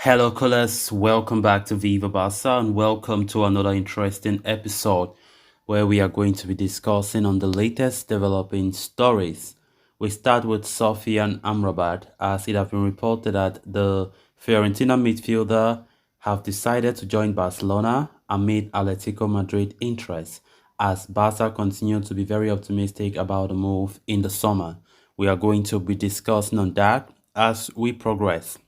Hello, callers. Welcome back to Viva Barca and welcome to another interesting episode where we are going to be discussing on the latest developing stories. We start with Sofyan Amrabat as it has been reported that the Fiorentina midfielder have decided to join Barcelona amid Atletico Madrid interest as Barca continue to be very optimistic about the move in the summer. We are going to be discussing on that as we progress.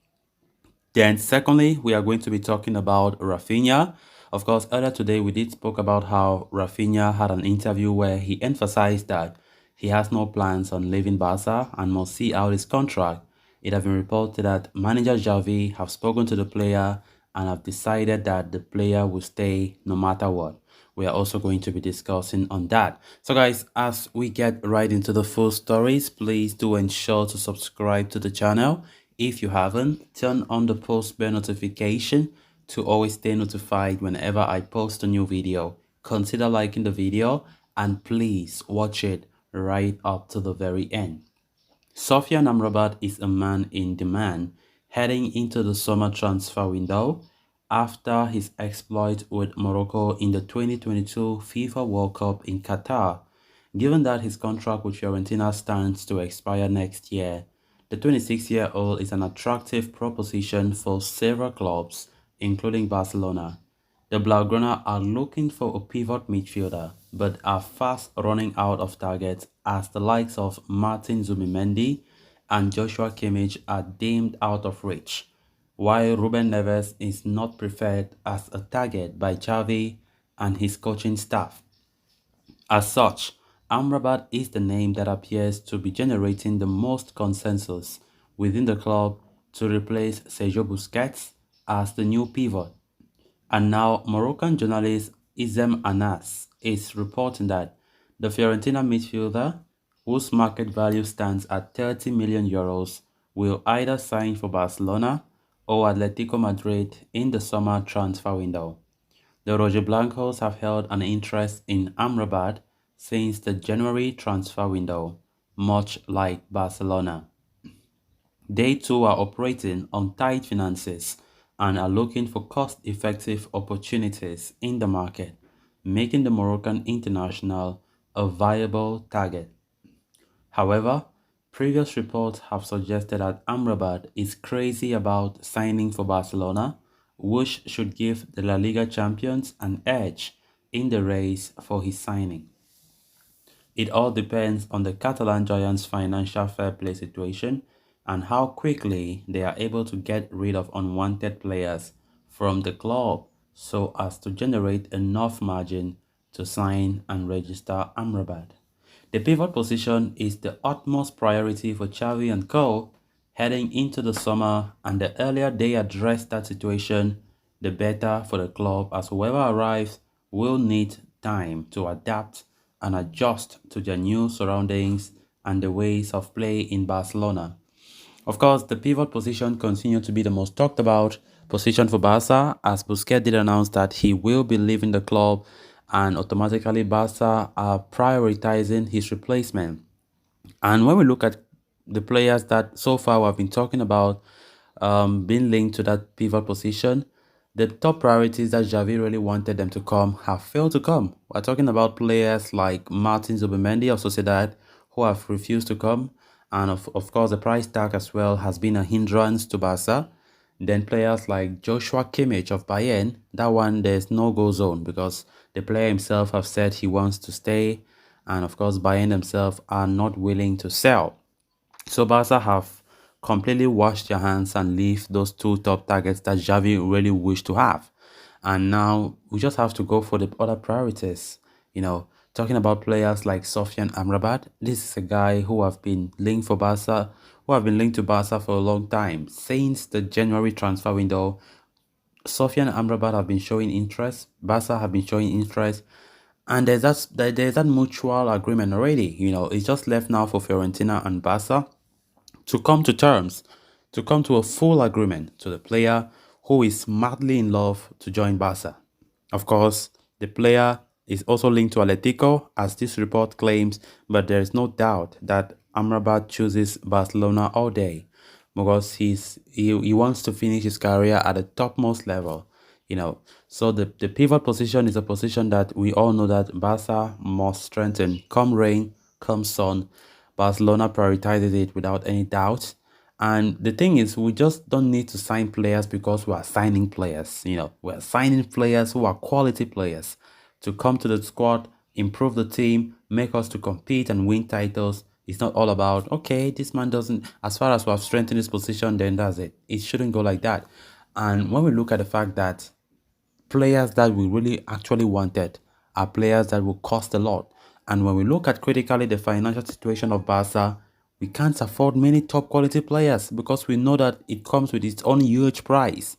Then, secondly, we are going to be talking about Raphinha. Of course, earlier today we did spoke about how Raphinha had an interview where he emphasized that he has no plans on leaving Barca and must see out his contract. It has been reported that manager Xavi have spoken to the player and have decided that the player will stay no matter what. We are also going to be discussing on that. So guys, as we get right into the full stories, please do ensure to subscribe to the channel. If you haven't, turn on the post bell notification to always stay notified whenever I post a new video. Consider liking the video and please watch it right up to the very end. Sofyan Amrabat is a man in demand heading into the summer transfer window after his exploit with Morocco in the 2022 FIFA World Cup in Qatar. Given that his contract with Fiorentina stands to expire next year, the 26-year-old is an attractive proposition for several clubs, including Barcelona. The Blaugrana are looking for a pivot midfielder, but are fast running out of targets as the likes of Martin Zubimendi and Joshua Kimmich are deemed out of reach, while Ruben Neves is not preferred as a target by Xavi and his coaching staff. As such, Amrabat is the name that appears to be generating the most consensus within the club to replace Sergio Busquets as the new pivot. And now, Moroccan journalist Izem Anas is reporting that the Fiorentina midfielder, whose market value stands at 30 million euros, will either sign for Barcelona or Atletico Madrid in the summer transfer window. The Rojiblancos have held an interest in Amrabat since the January transfer window, much like Barcelona. They too are operating on tight finances and are looking for cost-effective opportunities in the market, making the Moroccan international a viable target. However, previous reports have suggested that Amrabat is crazy about signing for Barcelona, which should give the La Liga champions an edge in the race for his signing. It all depends on the Catalan Giants' financial fair play situation and how quickly they are able to get rid of unwanted players from the club so as to generate enough margin to sign and register Amrabat. The pivot position is the utmost priority for Xavi and co heading into the summer, and the earlier they address that situation, the better for the club as whoever arrives will need time to adapt and adjust to their new surroundings and the ways of play in Barcelona. Of course, the pivot position continued to be the most talked about position for Barca as Busquets did announce that he will be leaving the club and automatically Barca are prioritizing his replacement. And when we look at the players that so far we have been talking about being linked to that pivot position, the top priorities that Xavi really wanted them to come have failed to come. We're talking about players like Martin Zubimendi of Sociedad who have refused to come. And of course, the price tag as well has been a hindrance to Barca. Then players like Joshua Kimmich of Bayern, that one there's no go zone because the player himself have said he wants to stay. And of course, Bayern themselves are not willing to sell. So Barca have completely washed their hands and leave those two top targets that Xavi really wished to have. And now we just have to go for the other priorities. Talking about players like Sofyan Amrabat, this is a guy who have been linked for Barca, who have been linked to Barca for a long time. Since the January transfer window, Sofyan Amrabat have been showing interest, Barca have been showing interest, and there's that mutual agreement already. It's just left now for Fiorentina and Barca to come to terms, to come to a full agreement to the player who is madly in love to join Barca. Of course, the player is also linked to Atletico, as this report claims, but there is no doubt that Amrabat chooses Barcelona all day. because he wants to finish his career at the topmost level. You know, so the pivot position is a position that we all know that Barca must strengthen. Come rain, come sun, Barcelona prioritizes it without any doubt. And the thing is, we just don't need to sign players because we are signing players. We're signing players who are quality players to come to the squad, improve the team, make us to compete and win titles. It's not all about, okay, this man doesn't, as far as we have strengthened his position, then that's it. It shouldn't go like that. And when we look at the fact that players that we really actually wanted are players that will cost a lot. And when we look at critically the financial situation of Barca, we can't afford many top quality players because we know that it comes with its own huge price.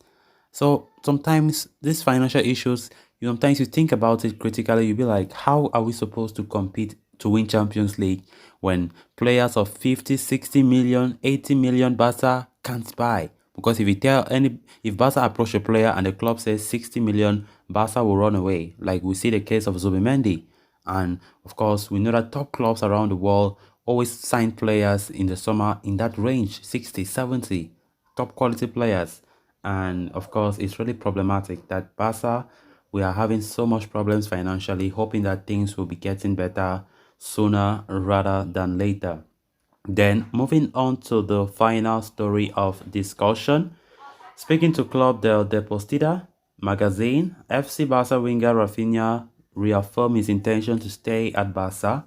So sometimes these financial issues, sometimes you think about it critically, you'll be like, how are we supposed to compete to win Champions League when players of 50, 60 million, 80 million Barca can't buy? Because if Barca approach a player and the club says 60 million, Barca will run away. Like we see the case of Zubimendi. And of course, we know that top clubs around the world always sign players in the summer in that range, 60, 70, top quality players. And of course, it's really problematic that Barca, we are having so much problems financially, hoping that things will be getting better sooner rather than later. Then moving on to the final story of discussion. Speaking to Club del Deportista magazine, FC Barca winger Raphinha reaffirmed his intention to stay at Barca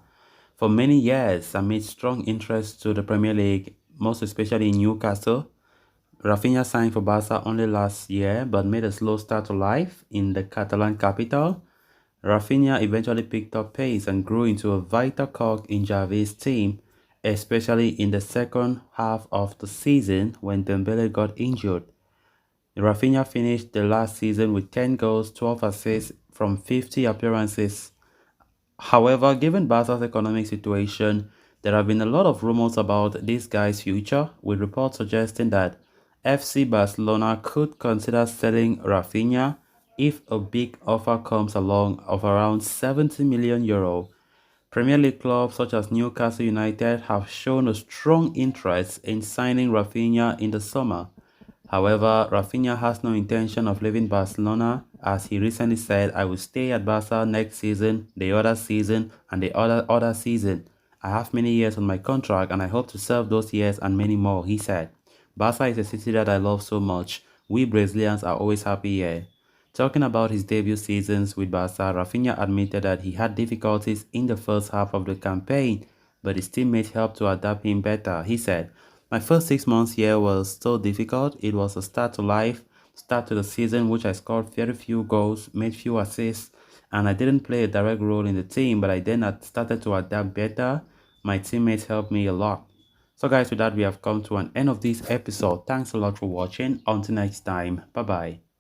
for many years amid strong interest to the Premier League, most especially in Newcastle. Raphinha signed for Barca only last year but made a slow start to life in the Catalan capital. Raphinha eventually picked up pace and grew into a vital cog in Xavi's team, especially in the second half of the season when Dembele got injured. Raphinha finished the last season with 10 goals, 12 assists from 50 appearances. However, given Barca's economic situation, there have been a lot of rumors about this guy's future, with reports suggesting that FC Barcelona could consider selling Raphinha if a big offer comes along of around 70 million euro. Premier League clubs such as Newcastle United have shown a strong interest in signing Raphinha in the summer. However, Raphinha has no intention of leaving Barcelona, as he recently said, I will stay at Barca next season, the other season, and the other season. I have many years on my contract and I hope to serve those years and many more, he said. Barca is a city that I love so much. We Brazilians are always happy here. Talking about his debut seasons with Barca, Raphinha admitted that he had difficulties in the first half of the campaign, but his teammates helped to adapt him better. He said, my first 6 months here was so difficult. It was a start to life, start to the season, which I scored very few goals, made few assists, and I didn't play a direct role in the team, but I then had started to adapt better. My teammates helped me a lot. So guys, with that, we have come to an end of this episode. Thanks a lot for watching. Until next time, bye bye.